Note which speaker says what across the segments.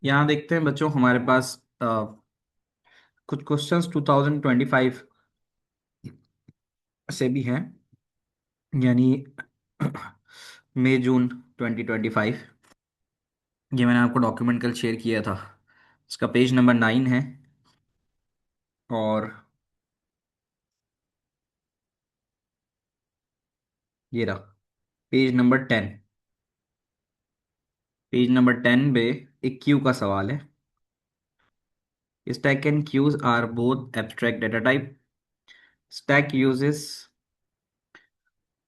Speaker 1: यहाँ देखते हैं बच्चों, हमारे पास कुछ क्वेश्चंस 2025 से भी हैं, यानी मई जून 2025। ये मैंने आपको डॉक्यूमेंट कल शेयर किया था। इसका पेज नंबर 9 है, और ये रहा पेज नंबर 10। पेज नंबर 10 पे एक क्यू का सवाल है। Stack and queues are both abstract data type. Stack uses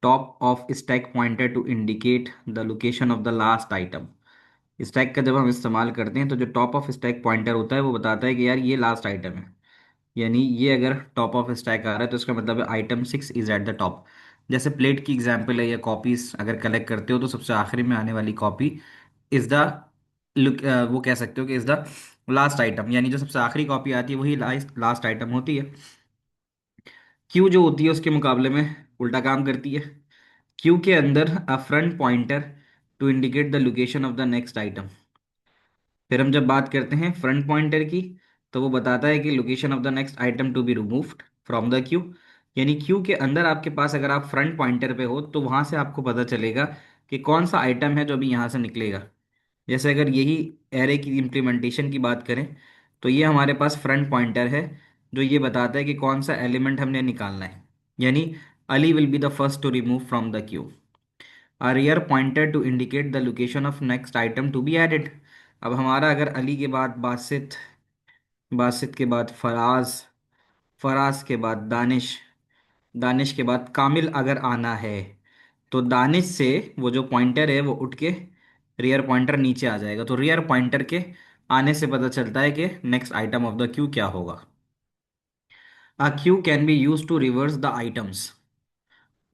Speaker 1: top of stack pointer to indicate the location of the last item. Stack का जब हम इस्तेमाल करते हैं तो जो टॉप ऑफ स्टैक पॉइंटर होता है वो बताता है कि यार ये लास्ट आइटम है। यानी ये अगर टॉप ऑफ स्टैक आ रहा है तो इसका मतलब है item 6 is at the top. जैसे प्लेट की एग्जांपल है, या कॉपीज अगर कलेक्ट करते हो तो सबसे आखिरी में आने वाली कॉपी इज द लुक, वो कह सकते हो कि इज द लास्ट आइटम, यानी जो सबसे आखिरी कॉपी आती है वही लास्ट आइटम होती है। क्यू जो होती है उसके मुकाबले में उल्टा काम करती है। क्यू के अंदर a front pointer to indicate the location of the next item. फिर हम जब बात करते हैं फ्रंट पॉइंटर की, तो वो बताता है कि location of the next item to be removed from the queue. यानी क्यू के अंदर आपके पास अगर आप फ्रंट पॉइंटर पे हो तो वहां से आपको पता चलेगा कि कौन सा आइटम है जो अभी यहाँ से निकलेगा। जैसे अगर यही एरे की इम्प्लीमेंटेशन की बात करें, तो ये हमारे पास फ्रंट पॉइंटर है जो ये बताता है कि कौन सा एलिमेंट हमने निकालना है। यानी Ali will be the first to remove from the queue. A rear pointer to indicate the location of next item to be added। अब हमारा अगर अली के बाद बासित, बासित के बाद फराज, फराज के बाद दानिश, दानिश के बाद कामिल अगर आना है, तो दानिश से वो जो पॉइंटर है वो उठ के रियर पॉइंटर नीचे आ जाएगा। तो रियर पॉइंटर के आने से पता चलता है कि next item of the queue क्या होगा। A queue can be use to reverse the items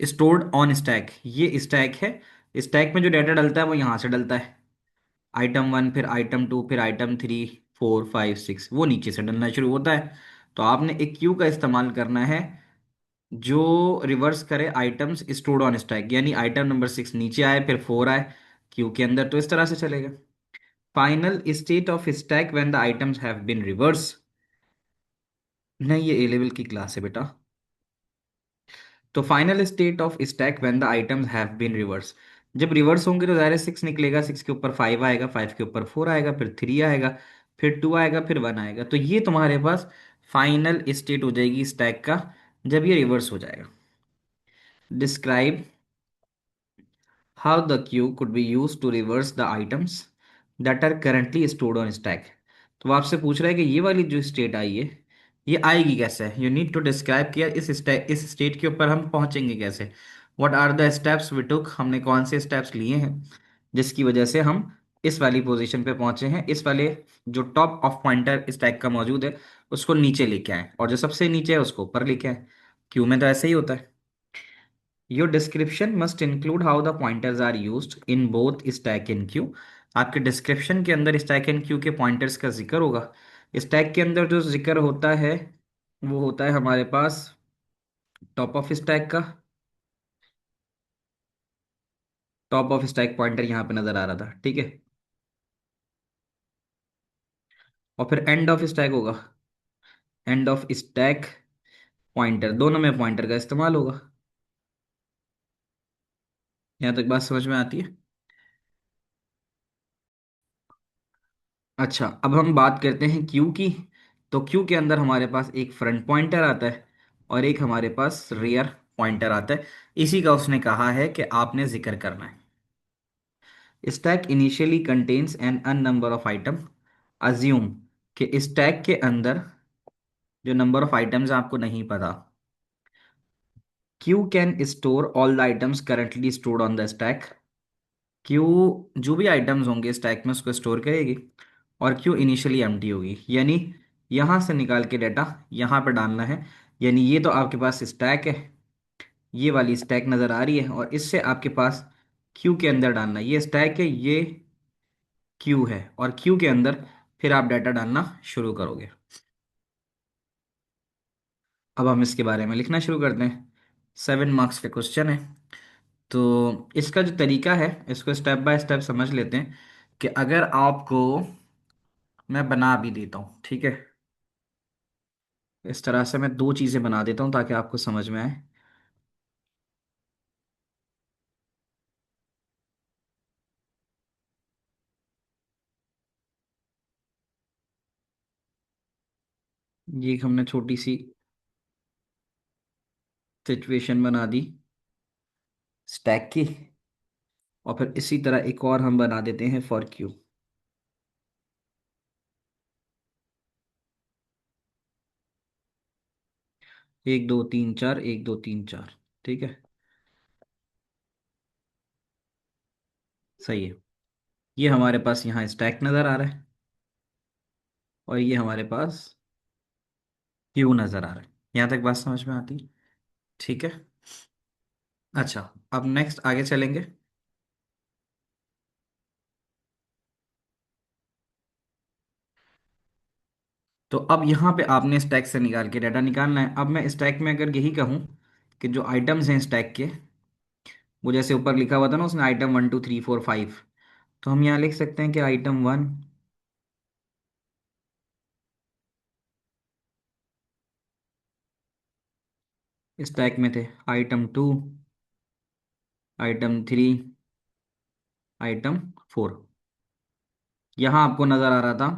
Speaker 1: stored on stack. ये स्टैक है, स्टैक में जो डाटा डलता है वो यहाँ से डलता है। आइटम 1, फिर आइटम 2, फिर आइटम 3, 4, 5, 6 वो नीचे से डलना शुरू होता है। तो आपने एक क्यू का इस्तेमाल करना है जो रिवर्स करे आइटम्स स्टोर्ड ऑन स्टैक, यानी आइटम नंबर 6 नीचे आए फिर 4 आए क्यू के अंदर, तो इस तरह से चलेगा। Final state of stack when the items have been reverse. नहीं, ये ए लेवल की क्लास है बेटा। तो final state of stack when the items have been reverse, जब रिवर्स होंगे तो डायरेक्ट 6 निकलेगा, 6 के ऊपर 5 आएगा, 5 के ऊपर 4 आएगा, फिर 3 आएगा, फिर 2 आएगा, फिर 1 आएगा। तो ये तुम्हारे पास फाइनल स्टेट हो जाएगी स्टैक का जब ये रिवर्स हो जाएगा। Describe how the queue could be used to reverse the items that are currently stored on stack। तो वो आपसे पूछ रहा है कि ये वाली जो स्टेट आई है ये आएगी कैसे। यू नीड टू डिस्क्राइब किया इस स्टेट के ऊपर हम पहुंचेंगे कैसे। What are the steps we took, हमने कौन से स्टेप्स लिए हैं जिसकी वजह से हम इस वाली पोजीशन पे पहुंचे हैं। इस वाले जो टॉप ऑफ पॉइंटर स्टैक का मौजूद है उसको नीचे लेके आए, और जो सबसे नीचे है उसको ऊपर लेके आए। क्यू में तो ऐसे ही होता है। Your description must include how the pointers are used in both stack and queue. आपके डिस्क्रिप्शन के अंदर स्टैक एंड क्यू के पॉइंटर्स का जिक्र होगा। स्टैक के अंदर जो जिक्र होता है वो होता है हमारे पास टॉप ऑफ स्टैक का। टॉप ऑफ स्टैक पॉइंटर यहाँ पे नजर आ रहा था, ठीक है। और फिर एंड ऑफ स्टैक होगा, एंड ऑफ स्टैक पॉइंटर, दोनों में पॉइंटर का इस्तेमाल होगा। यहाँ तक बात समझ में आती है। अच्छा, अब हम बात करते हैं क्यू की। तो क्यू के अंदर हमारे पास एक फ्रंट पॉइंटर आता है और एक हमारे पास रियर पॉइंटर आता है। इसी का उसने कहा है कि आपने जिक्र करना है। स्टैक इनिशियली कंटेन्स एन अन नंबर ऑफ आइटम। अज्यूम कि स्टैक के अंदर जो नंबर ऑफ आइटम्स आपको नहीं पता। Queue can store all the items currently stored on the stack. Queue जो भी आइटम्स होंगे स्टैक में उसको स्टोर करेगी, और क्यू इनिशियली एम्प्टी होगी। यानी यहाँ से निकाल के डाटा यहाँ पर डालना है। यानी ये तो आपके पास स्टैक है, ये वाली स्टैक नज़र आ रही है, और इससे आपके पास क्यू के अंदर डालना है। ये स्टैक है, ये क्यू है, और क्यू के अंदर फिर आप डाटा डालना शुरू करोगे। अब हम इसके बारे में लिखना शुरू करते हैं। 7 मार्क्स का क्वेश्चन है। तो इसका जो तरीका है इसको स्टेप बाय स्टेप समझ लेते हैं कि अगर आपको मैं बना भी देता हूँ, ठीक है। इस तरह से मैं दो चीजें बना देता हूँ ताकि आपको समझ में आए। ये एक हमने छोटी सी सिचुएशन बना दी स्टैक की। और फिर इसी तरह एक और हम बना देते हैं फॉर क्यू। 1 2 3 4, 1 2 3 4। ठीक है, सही है। ये हमारे पास यहाँ स्टैक नज़र आ रहा है और ये हमारे पास क्यू नज़र आ रहा है। यहाँ तक बात समझ में आती है? ठीक है। अच्छा, अब नेक्स्ट आगे चलेंगे। तो अब यहाँ पे आपने स्टैक से निकाल के डाटा निकालना है। अब मैं स्टैक में अगर यही कहूँ कि जो आइटम्स हैं स्टैक के, वो जैसे ऊपर लिखा हुआ था ना उसने, आइटम 1 2 3 4 5, तो हम यहाँ लिख सकते हैं कि आइटम 1 स्टैक में थे, आइटम 2, आइटम 3, आइटम 4। यहाँ आपको नजर आ रहा था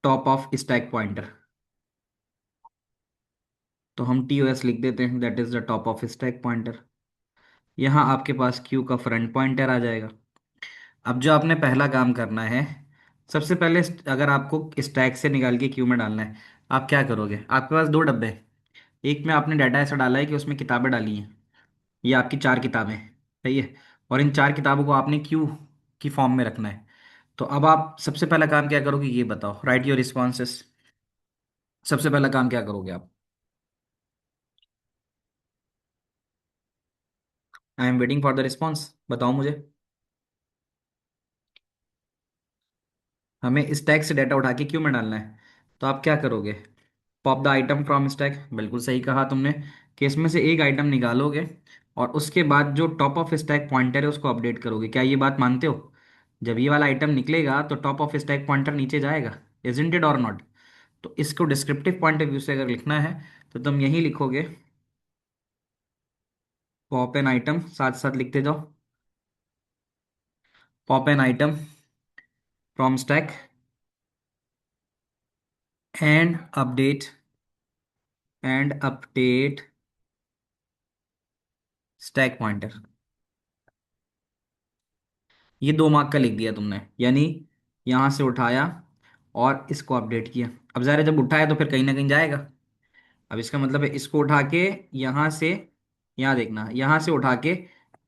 Speaker 1: टॉप ऑफ स्टैक पॉइंटर, तो हम TOS लिख देते हैं, that is the top of stack pointer. यहाँ आपके पास क्यू का फ्रंट पॉइंटर आ जाएगा। अब जो आपने पहला काम करना है, सबसे पहले अगर आपको स्टैक से निकाल के क्यू में डालना है, आप क्या करोगे? आपके पास दो डब्बे हैं। एक में आपने डाटा ऐसा डाला है कि उसमें किताबें डाली हैं, ये आपकी 4 किताबें हैं, सही है। और इन 4 किताबों को आपने क्यू की फॉर्म में रखना है। तो अब आप सबसे पहला काम क्या करोगे ये बताओ, राइट योर रिस्पॉन्सेस। सबसे पहला काम क्या करोगे आप? I am waiting for the response, बताओ मुझे। हमें स्टैक से डाटा उठा के क्यू में डालना है, तो आप क्या करोगे? Pop the item from stack, बिल्कुल सही कहा तुमने, कि इसमें से एक आइटम निकालोगे और उसके बाद जो टॉप ऑफ स्टैक पॉइंटर है उसको अपडेट करोगे। क्या ये बात मानते हो? जब ये वाला आइटम निकलेगा तो टॉप ऑफ स्टैक पॉइंटर नीचे जाएगा, इजंट इट और नॉट? तो इसको डिस्क्रिप्टिव पॉइंट ऑफ व्यू से अगर लिखना है तो तुम यही लिखोगे, पॉप एन आइटम, साथ साथ लिखते जाओ, pop N item from stack and update, and update stack pointer. ये 2 मार्क का लिख दिया तुमने, यानी यहां से उठाया और इसको अपडेट किया। अब ज़ाहिर है जब उठाया तो फिर कहीं ना कहीं जाएगा। अब इसका मतलब है इसको उठा के यहां से, यहाँ देखना, यहां से उठा के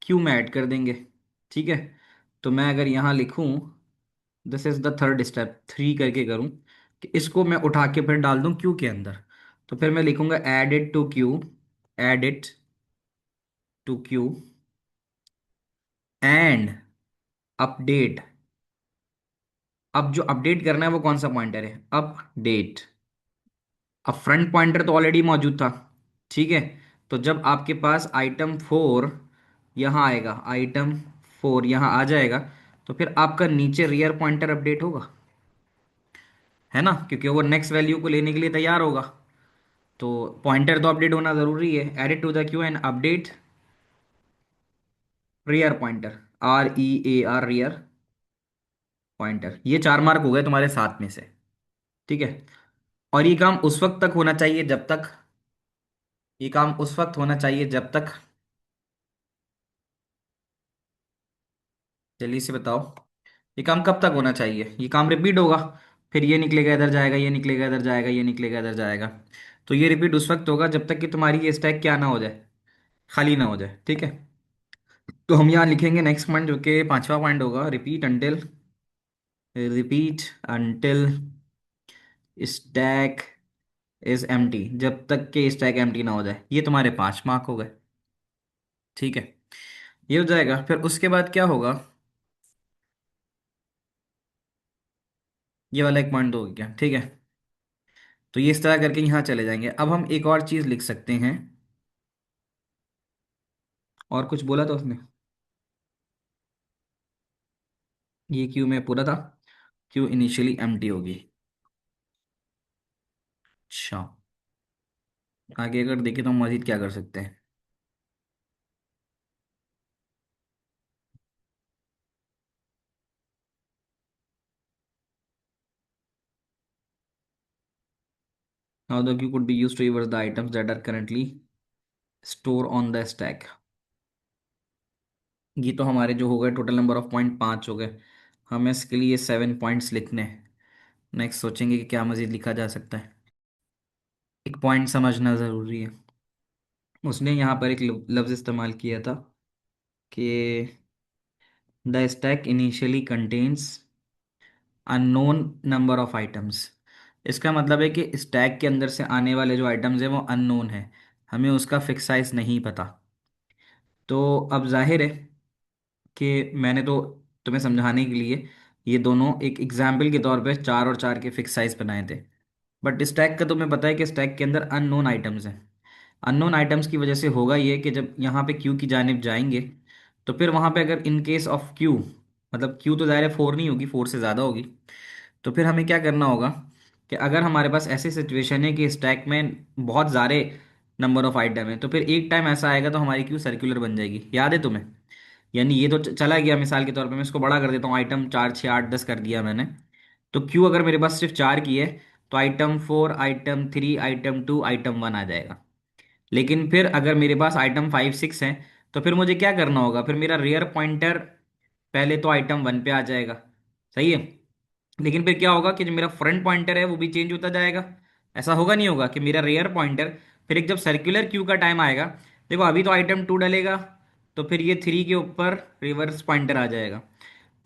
Speaker 1: क्यू में ऐड कर देंगे। ठीक है, तो मैं अगर यहाँ लिखूं, this is the third step, 3 करके करूं कि इसको मैं उठा के फिर डाल दूं क्यू के अंदर, तो फिर मैं लिखूंगा add it to queue, add it to queue and update. अब जो अपडेट करना है वो कौन सा पॉइंटर है? अपडेट। अब फ्रंट पॉइंटर तो ऑलरेडी मौजूद था, ठीक है। तो जब आपके पास आइटम 4 यहाँ आएगा, आइटम 4 यहाँ आ जाएगा, तो फिर आपका नीचे रियर पॉइंटर अपडेट होगा, है ना, क्योंकि वो नेक्स्ट वैल्यू को लेने के लिए तैयार होगा। तो पॉइंटर तो अपडेट होना जरूरी है, add it to the queue and update rear pointer, REAR, rear pointer. ये 4 मार्क हो गए तुम्हारे साथ में से, ठीक है। और ये काम उस वक्त तक होना चाहिए जब तक, ये काम उस वक्त होना चाहिए जब तक, जल्दी से बताओ, ये काम कब तक होना चाहिए? ये काम रिपीट होगा, फिर ये निकलेगा इधर जाएगा, ये निकलेगा इधर जाएगा, ये निकलेगा इधर जाएगा। तो ये रिपीट उस वक्त होगा जब तक कि तुम्हारी ये स्टैक क्या ना हो जाए, खाली ना हो जाए, ठीक है। तो हम यहाँ लिखेंगे नेक्स्ट पॉइंट जो कि 5वां पॉइंट होगा, repeat until stack is empty, जब तक कि स्टैक एम्प्टी ना हो जाए। ये तुम्हारे 5 मार्क हो गए, ठीक है। ये हो जाएगा, फिर उसके बाद क्या होगा? ये वाला एक पॉइंट हो गया, ठीक है। तो ये इस तरह करके यहाँ चले जाएंगे। अब हम एक और चीज लिख सकते हैं, और कुछ बोला था उसने, ये क्यू में पूरा था। क्यू इनिशियली एम्प्टी होगी। अच्छा, आगे अगर देखें तो हम मजीद क्या कर सकते हैं। How the queue could be use to reverse the items that are currently store on the stack. ये तो हमारे जो हो गए टोटल नंबर ऑफ पॉइंट 5 हो गए। हमें इसके लिए 7 पॉइंट्स लिखने हैं। नेक्स्ट सोचेंगे कि क्या मजीद लिखा जा सकता है। एक पॉइंट समझना ज़रूरी है। उसने यहाँ पर एक लफ्ज़ इस्तेमाल किया था कि the stack initially contains unknown number of items. इसका मतलब है कि स्टैक के अंदर से आने वाले जो आइटम्स हैं वो अननोन है, हमें उसका फिक्स साइज नहीं पता। तो अब जाहिर है कि मैंने तो तुम्हें समझाने के लिए ये दोनों एक एग्जाम्पल के तौर पे 4 और 4 के फिक्स साइज बनाए थे। बट स्टैक का तुम्हें पता है कि स्टैक के अंदर अननोन आइटम्स हैं। अननोन आइटम्स की वजह से होगा ये कि जब यहाँ पे क्यू की जानिब जाएंगे तो फिर वहाँ पे अगर इन केस ऑफ क्यू, मतलब क्यू तो ज़ाहिर है 4 नहीं होगी, 4 से ज़्यादा होगी। तो फिर हमें क्या करना होगा कि अगर हमारे पास ऐसी सिचुएशन है कि स्टैक में बहुत सारे नंबर ऑफ आइटम है तो फिर एक टाइम ऐसा आएगा तो हमारी क्यू सर्कुलर बन जाएगी। याद है तुम्हें? यानी ये तो चला गया, मिसाल के तौर पे मैं इसको बड़ा कर देता हूँ, आइटम 4 6 8 10 कर दिया मैंने। तो क्यू अगर मेरे पास सिर्फ 4 की है तो आइटम 4 आइटम 3 आइटम 2 आइटम 1 आ जाएगा। लेकिन फिर अगर मेरे पास आइटम 5 6 है तो फिर मुझे क्या करना होगा, फिर मेरा रियर पॉइंटर पहले तो आइटम 1 पे आ जाएगा। सही है। लेकिन फिर क्या होगा कि जो मेरा फ्रंट पॉइंटर है वो भी चेंज होता जाएगा। ऐसा होगा नहीं होगा कि मेरा रियर पॉइंटर फिर एक जब सर्कुलर क्यू का टाइम आएगा, देखो अभी तो आइटम 2 डलेगा तो फिर ये 3 के ऊपर रिवर्स पॉइंटर आ जाएगा।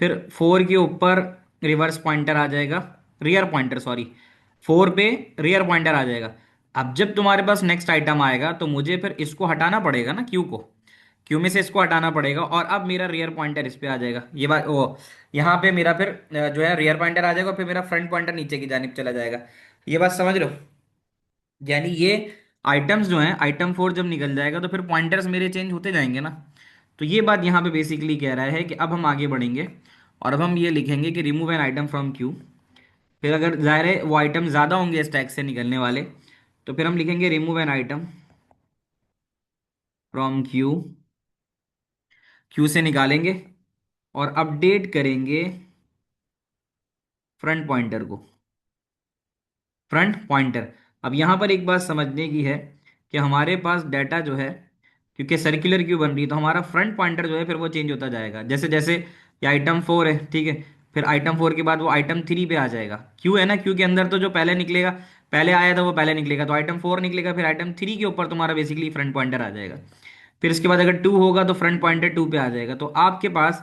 Speaker 1: फिर 4 के ऊपर रिवर्स पॉइंटर आ जाएगा, रियर पॉइंटर सॉरी, 4 पे रियर पॉइंटर आ जाएगा। अब जब तुम्हारे पास नेक्स्ट आइटम आएगा तो मुझे फिर इसको हटाना पड़ेगा ना, क्यू को, क्यू में से इसको हटाना पड़ेगा और अब मेरा रियर पॉइंटर इस पे आ जाएगा। ये बात वो यहाँ पे मेरा फिर जो है रियर पॉइंटर आ जाएगा, फिर मेरा फ्रंट पॉइंटर नीचे की जानिब चला जाएगा। ये बात समझ रहे हो? यानी ये आइटम्स जो हैं, आइटम 4 जब निकल जाएगा तो फिर पॉइंटर्स मेरे चेंज होते जाएंगे ना। तो ये बात यहाँ पे बेसिकली कह रहा है कि अब हम आगे बढ़ेंगे और अब हम ये लिखेंगे कि remove an item from Q. फिर अगर जाहिर है वो आइटम ज़्यादा होंगे स्टैक से निकलने वाले तो फिर हम लिखेंगे remove an item from Q. Q से निकालेंगे और अपडेट करेंगे फ्रंट पॉइंटर को, फ्रंट पॉइंटर। अब यहाँ पर एक बात समझने की है कि हमारे पास डाटा जो है, क्योंकि सर्कुलर क्यू बन रही है तो हमारा फ्रंट पॉइंटर जो है फिर वो चेंज होता जाएगा। जैसे जैसे ये आइटम 4 है, ठीक है, फिर आइटम 4 के बाद वो आइटम 3 पे आ जाएगा। क्यू है ना, क्यू के अंदर तो जो पहले निकलेगा, पहले आया था वो पहले निकलेगा, तो आइटम 4 निकलेगा, फिर आइटम 3 के ऊपर तुम्हारा बेसिकली फ्रंट पॉइंटर आ जाएगा। फिर इसके बाद अगर 2 होगा तो फ्रंट पॉइंटर 2 पे आ जाएगा। तो आपके पास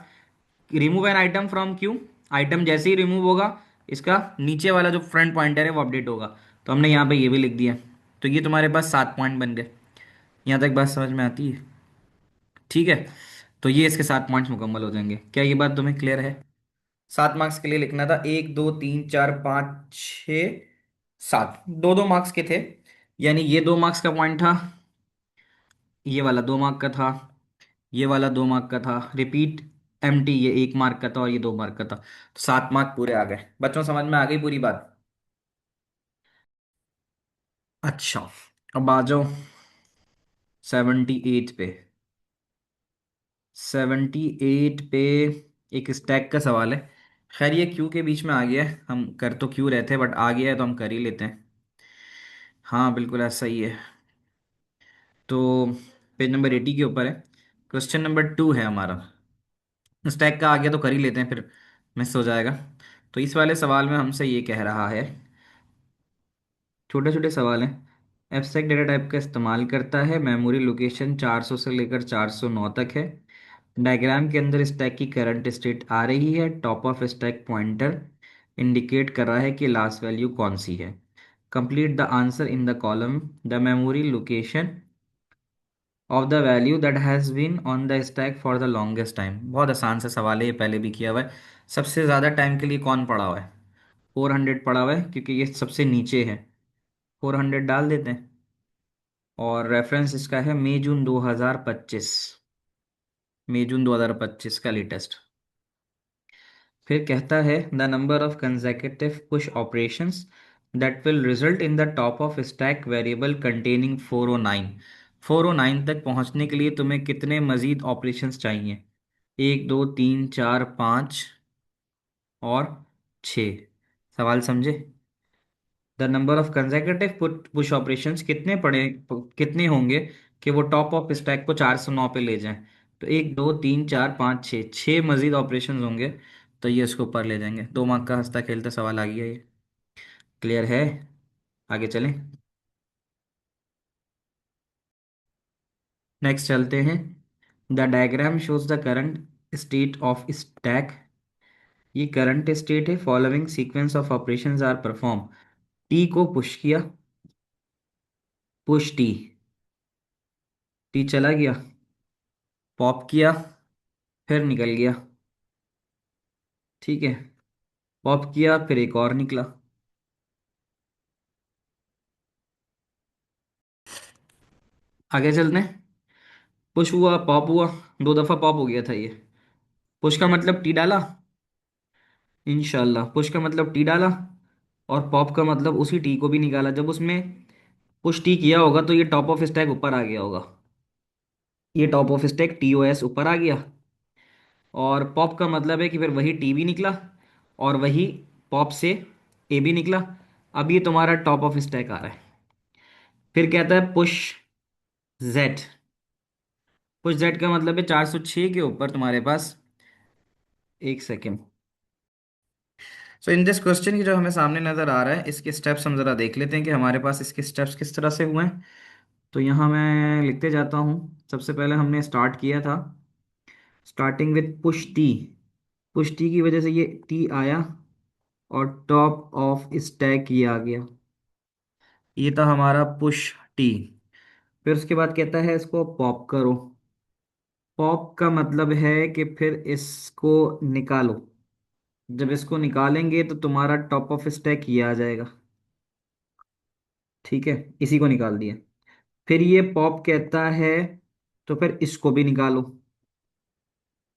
Speaker 1: remove an item from queue, item जैसे ही रिमूव होगा इसका नीचे वाला जो फ्रंट पॉइंटर है वो अपडेट होगा। तो हमने यहाँ पे ये भी लिख दिया। तो ये तुम्हारे पास 7 पॉइंट बन गए। यहाँ तक बात समझ में आती है? ठीक है। तो ये इसके 7 पॉइंट्स मुकम्मल हो जाएंगे। क्या ये बात तुम्हें क्लियर है? 7 मार्क्स के लिए लिखना था, 1 2 3 4 5 6 7, दो दो मार्क्स के थे। यानी ये 2 मार्क्स का पॉइंट था, ये वाला 2 मार्क का था, ये वाला 2 मार्क का था, रिपीट एमटी ये 1 मार्क का था और ये 2 मार्क का था। तो 7 मार्क पूरे आ गए। बच्चों समझ में आ गई पूरी बात? अच्छा, अब आ जाओ 78 पे। 78 पे एक स्टैक का सवाल है। खैर ये क्यू के बीच में आ गया है, हम कर तो क्यू रहते हैं बट आ गया है तो हम कर ही लेते हैं। हाँ बिल्कुल ऐसा ही है। तो पेज नंबर 80 के ऊपर है, क्वेश्चन नंबर 2 है हमारा। स्टैक का आ गया तो कर ही लेते हैं, फिर मिस हो जाएगा। तो इस वाले सवाल में हमसे ये कह रहा है, छोटे छोटे सवाल हैं। एब्स्ट्रैक्ट डेटा टाइप का इस्तेमाल करता है, मेमोरी लोकेशन 400 से लेकर 409 तक है। डायग्राम के अंदर स्टैक की करंट स्टेट आ रही है, top of stack pointer indicate कर रहा है कि लास्ट वैल्यू कौन सी है। Complete the answer in the column the memory location of the value that has been on the stack for the longest time. बहुत आसान सा सवाल है, ये पहले भी किया हुआ है। सबसे ज़्यादा टाइम के लिए कौन पड़ा हुआ है? 400 पड़ा हुआ है क्योंकि ये सबसे नीचे है। 400 डाल देते हैं और रेफरेंस इसका है मई जून 2025, मई जून 2025 का लेटेस्ट। फिर कहता है the number of consecutive push operations that will result in the top of stack variable containing 409। 409 तक पहुंचने के लिए तुम्हें कितने मजीद ऑपरेशंस चाहिए? एक, दो, तीन, चार, पाँच और छ। सवाल समझे? The number of consecutive push operations कितने होंगे कि वो टॉप ऑफ स्टैक को 409 पे ले जाएं? तो एक, दो, तीन, चार, पाँच, छः, छः मजीद ऑपरेशंस होंगे। तो ये इसको ऊपर ले जाएंगे। 2 मार्क का हंसता खेलता सवाल आ गया ये। क्लियर है? आगे चलें। नेक्स्ट चलते हैं। The diagram shows the current state of stack. ये करंट स्टेट है। Following sequence of operations are perform. T को पुश किया, पुश टी, टी चला गया, पॉप किया, फिर निकल गया। ठीक है। पॉप किया, फिर एक और निकला। आगे चलते हैं। पुश हुआ, पॉप हुआ। 2 दफा पॉप हो गया था ये। पुश का मतलब टी डाला। इंशाल्लाह पुश का मतलब टी डाला। और पॉप का मतलब उसी टी को भी निकाला। जब उसमें पुश टी किया होगा तो ये टॉप ऑफ स्टैक ऊपर आ गया होगा। ये top of stack T O S ऊपर आ गया। और पॉप का मतलब है कि फिर वही टी भी निकला और वही पॉप से ए भी निकला। अब ये तुम्हारा टॉप ऑफ स्टैक आ रहा है। फिर कहता है पुश जेड। पुश जेड का मतलब है 406 के ऊपर तुम्हारे पास। एक second. So in this question की जो हमें सामने नजर आ रहा है, इसके स्टेप्स हम जरा देख लेते हैं कि हमारे पास इसके स्टेप्स किस तरह से हुए हैं। तो यहाँ मैं लिखते जाता हूँ। सबसे पहले हमने स्टार्ट किया था, starting with push T. Push T की वजह से ये टी आया और टॉप ऑफ स्टैक ये आ गया। ये था हमारा पुश टी। फिर उसके बाद कहता है इसको पॉप करो। पॉप का मतलब है कि फिर इसको निकालो। जब इसको निकालेंगे तो तुम्हारा टॉप ऑफ स्टैक ये आ जाएगा। ठीक है, इसी को निकाल दिया। फिर ये पॉप कहता है तो फिर इसको भी निकालो।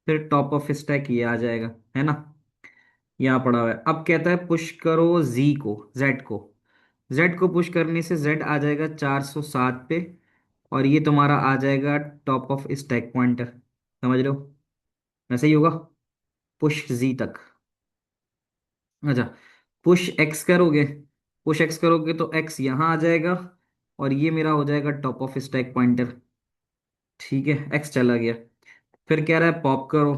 Speaker 1: फिर टॉप ऑफ स्टैक ये आ जाएगा, है ना? यहाँ पड़ा हुआ है। अब कहता है पुश करो जी को, जेड को। जेड को पुश करने से जेड आ जाएगा 407 पे। और ये तुम्हारा आ जाएगा टॉप ऑफ स्टैक पॉइंटर। समझ रहे हो? वैसे ही होगा पुश जी तक। अच्छा, पुश एक्स करोगे। पुश एक्स करोगे तो एक्स यहाँ आ जाएगा और ये मेरा हो जाएगा टॉप ऑफ स्टैक पॉइंटर। ठीक है, एक्स चला गया। फिर कह रहा है पॉप करो।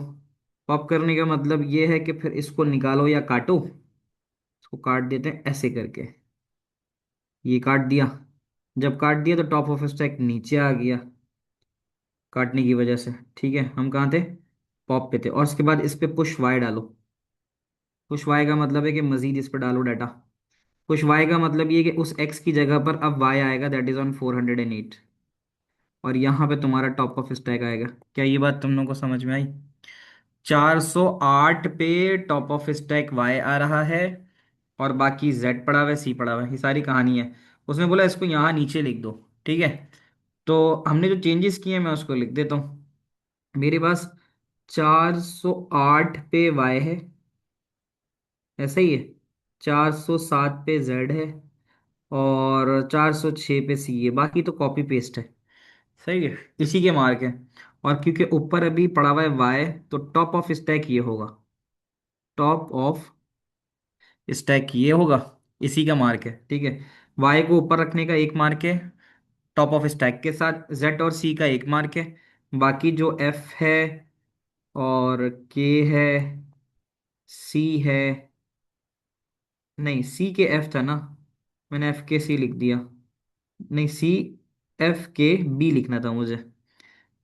Speaker 1: पॉप करने का मतलब ये है कि फिर इसको निकालो या काटो। इसको काट देते हैं ऐसे करके। ये काट दिया। जब काट दिया तो टॉप ऑफ स्टैक नीचे आ गया काटने की वजह से। ठीक है, हम कहाँ थे? पॉप पे थे। और उसके बाद इस पे पुश वाई डालो। पुश वाई का मतलब है कि मजीद इस पर डालो डाटा। पुश वाई का मतलब ये कि उस एक्स की जगह पर अब वाई आएगा, दैट इज ऑन 408। और यहाँ पे तुम्हारा टॉप ऑफ स्टैक आएगा। क्या ये बात तुम लोगों को समझ में आई? 408 पे टॉप ऑफ स्टैक वाई आ रहा है और बाकी जेड पड़ा हुआ है, सी पड़ा हुआ है। ये सारी कहानी है। उसने बोला इसको यहाँ नीचे लिख दो। ठीक है, तो हमने जो चेंजेस किए हैं मैं उसको लिख देता हूँ। मेरे पास 408 पे वाई है, ऐसा ही है। 407 पे जेड है और 406 पे सी है। बाकी तो कॉपी पेस्ट है। सही है, इसी के मार्क है। और क्योंकि ऊपर अभी पड़ा हुआ है वाई, तो टॉप ऑफ स्टैक ये होगा। टॉप ऑफ स्टैक ये होगा। इसी का मार्क है। ठीक है, वाई को ऊपर रखने का एक मार्क है टॉप ऑफ स्टैक के साथ। जेड और सी का एक मार्क है। बाकी जो एफ है और के है, सी है। नहीं, सी के एफ था ना, मैंने एफ के सी लिख दिया। नहीं, सी एफ के बी लिखना था मुझे।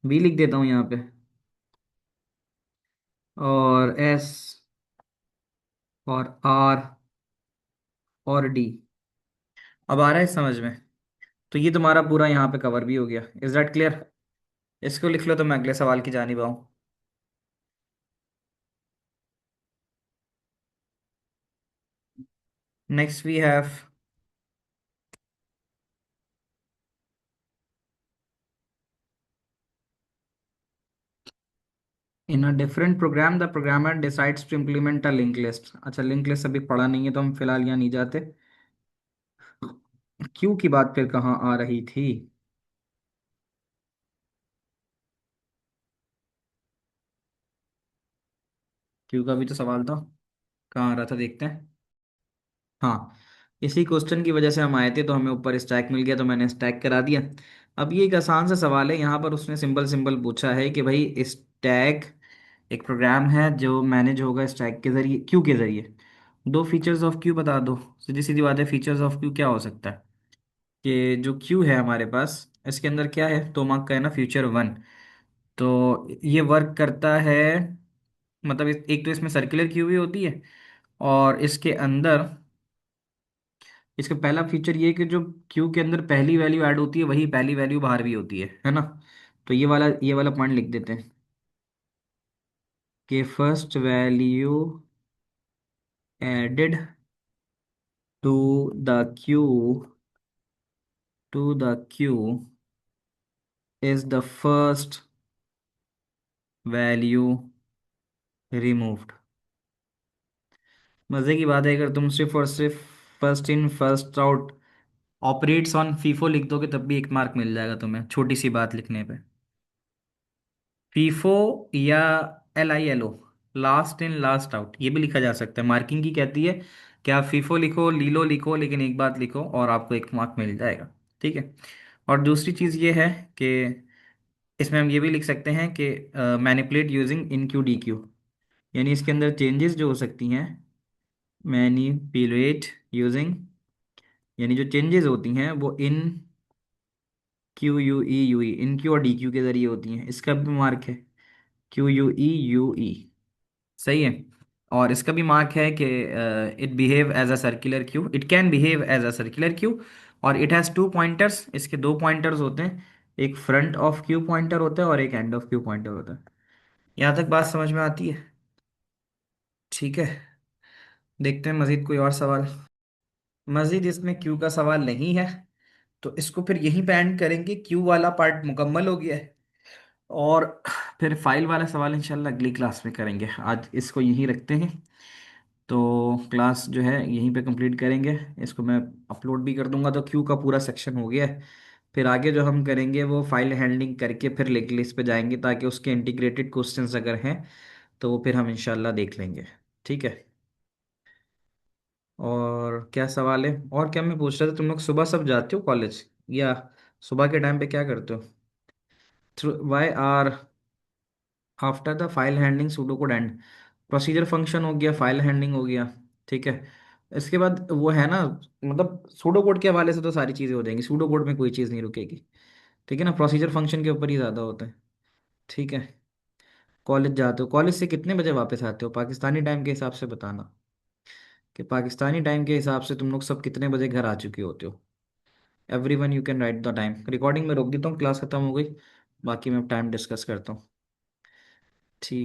Speaker 1: बी लिख देता हूँ यहाँ पे। और एस और आर और डी। अब आ रहा है समझ में? तो ये तुम्हारा पूरा यहाँ पे कवर भी हो गया। Is that clear? इसको लिख लो तो मैं अगले सवाल की जानिब आऊँ। Next we have in a different program the programmer decides to implement a link list. अच्छा, लिंक लिस्ट अभी पढ़ा नहीं है तो हम फिलहाल यहाँ नहीं जाते। क्यू की बात फिर कहाँ आ रही थी? क्यू का भी तो सवाल था, कहाँ आ रहा था देखते हैं। हाँ, इसी क्वेश्चन की वजह से हम आए थे, तो हमें ऊपर स्टैक मिल गया तो मैंने स्टैक करा दिया। अब ये एक आसान सा सवाल है, यहाँ पर उसने सिंपल सिंपल पूछा है कि भाई स्टैक एक प्रोग्राम है जो मैनेज होगा स्टैक के जरिए, क्यू के जरिए। दो फीचर्स ऑफ क्यू बता दो। सीधी सीधी बात है, फीचर्स ऑफ क्यू क्या हो सकता है? कि जो क्यू है हमारे पास, इसके अंदर क्या है, तो मार्क का है ना, फ्यूचर वन। तो ये वर्क करता है, मतलब एक तो इसमें सर्कुलर क्यू भी होती है, और इसके अंदर इसका पहला फीचर ये है कि जो क्यू के अंदर पहली वैल्यू ऐड होती है वही पहली वैल्यू बाहर भी होती है ना। तो ये वाला पॉइंट लिख देते हैं कि first value added to the queue to the queue is the first value removed. मजे की बात है, अगर तुम सिर्फ और सिर्फ first in first out operates on FIFO लिख दोगे तब भी एक मार्क मिल जाएगा तुम्हें, छोटी सी बात लिखने पे। फीफो या LILO, last in last out, ये भी लिखा जा सकता है। मार्किंग की कहती है कि आप फीफो लिखो, लीलो लिखो, लेकिन एक बात लिखो और आपको एक मार्क मिल जाएगा। ठीक है। और दूसरी चीज़ ये है कि इसमें हम ये भी लिख सकते हैं कि manipulate using in Q D Q, यानी इसके अंदर चेंजेस जो हो सकती हैं, मैनिपुलेट यूजिंग, यानी जो चेंजेस होती हैं वो इन QUE इन क्यू और डी क्यू के जरिए होती हैं। इसका भी मार्क है QUE। सही है। और इसका भी मार्क है कि it behave as a circular queue, it can behave as a circular queue, और इट हैज़ टू पॉइंटर्स, इसके दो पॉइंटर्स होते हैं। एक फ्रंट ऑफ क्यू पॉइंटर होता है और एक एंड ऑफ क्यू पॉइंटर होता है। यहाँ तक बात समझ में आती है? ठीक है, देखते हैं मजीद कोई और सवाल। मजीद इसमें क्यू का सवाल नहीं है, तो इसको फिर यहीं पे एंड करेंगे, क्यू वाला पार्ट मुकम्मल हो गया है। और फिर फाइल वाला सवाल इंशाल्लाह अगली क्लास में करेंगे, आज इसको यहीं रखते हैं। तो क्लास जो है यहीं पे कंप्लीट करेंगे, इसको मैं अपलोड भी कर दूंगा, तो क्यू का पूरा सेक्शन हो गया है। फिर आगे जो हम करेंगे वो फाइल हैंडलिंग करके फिर लिंक लिस्ट पे जाएंगे, ताकि उसके इंटीग्रेटेड क्वेश्चंस अगर हैं तो वो फिर हम इंशाल्लाह देख लेंगे। ठीक है। और क्या सवाल है? और क्या मैं पूछ रहा था, तुम लोग सुबह सब जाते हो कॉलेज, या सुबह के टाइम पे क्या करते हो? Why are after the file handling pseudo code end, procedure function हो गया, फाइल हैंडलिंग हो गया। ठीक है। इसके बाद वो है ना, मतलब सूडो कोड के हवाले से तो सारी चीज़ें हो जाएंगी, सूडो कोड में कोई चीज़ नहीं रुकेगी। ठीक है ना, प्रोसीजर फंक्शन के ऊपर ही ज़्यादा होता है। ठीक है। कॉलेज जाते हो, कॉलेज से कितने बजे वापस आते हो पाकिस्तानी टाइम के हिसाब से बताना, कि पाकिस्तानी टाइम के हिसाब से तुम लोग सब कितने बजे घर आ चुके होते हो? Everyone you can write the time. Recording में रोक देता हूँ, क्लास खत्म हो गई, बाकी मैं टाइम डिस्कस करता हूँ। ठीक।